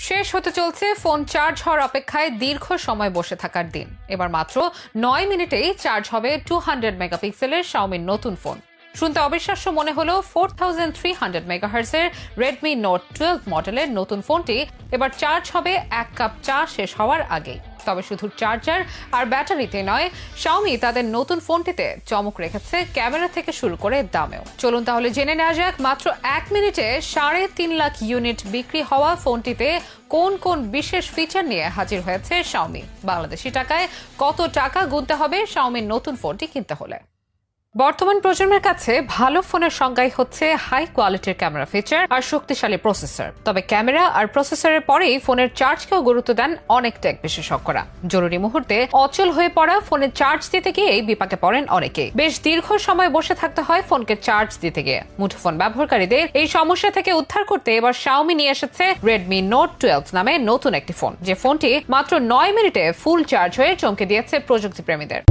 শেষ হতে চলছে ফোন চার্জ হওয়ার অপেক্ষায় দীর্ঘ সময় বসে থাকার দিন। এবার মাত্র 9 মিনিটেই চার্জ হবে 200 মেগাপিক্সেলের শাওমির নতুন ফোন। শুনতে অবিশ্বাস্য মনে হলো 4300 মেগাহার্টজের রেডমি নোট 12 মডেলের নতুন ফোনটি এবার চার্জ হবে 1 কাপ চা শেষ হওয়ার আগেই। তবে শুধু চার্জার আর ব্যাটারিতে নয়, শাওমি তাদের নতুন ফোনটিতে চমক রেখেছে ক্যামেরা থেকে শুরু করে দামেও। চলুন তাহলে জেনে নেওয়া যাক মাত্র 1 মিনিটে 3.5 লাখ ইউনিট বিক্রি হওয়া ফোনটিতে কোন কোন বিশেষ ফিচার নিয়ে হাজির হয়েছে শাওমি। বাংলাদেশি টাকায় কত টাকা গুনতে হবে শাওমির নতুন ফোনটি কিনতে হলে। বর্তমান প্রজন্মের কাছে ভালো ফোনের সংজ্ঞাই হচ্ছে হাই কোয়ালিটির ক্যামেরা ফিচার আর শক্তিশালী প্রসেসর। তবে ক্যামেরা আর প্রসেসরের পরেই ফোনের চার্জকেও গুরুত্ব দেন অনেক টেক বিশেষজ্ঞরা। জরুরি মুহূর্তে অচল হয়ে পড়া ফোনের চার্জ দিতে গিয়েই বিপাকে পড়েন অনেকেই। বেশ দীর্ঘ সময় বসে থাকতে হয় ফোনকে চার্জ দিতে গিয়ে। মুঠোফোন ব্যবহারকারীদের এই সমস্যা থেকে উদ্ধার করতে এবার শাওমি নিয়ে এসেছে রেডমি নোট 12 নামে নতুন একটি ফোন, যে ফোনটি মাত্র 9 মিনিটে ফুল চার্জ হয়ে চমকে দিয়েছে প্রযুক্তি প্রেমীদের।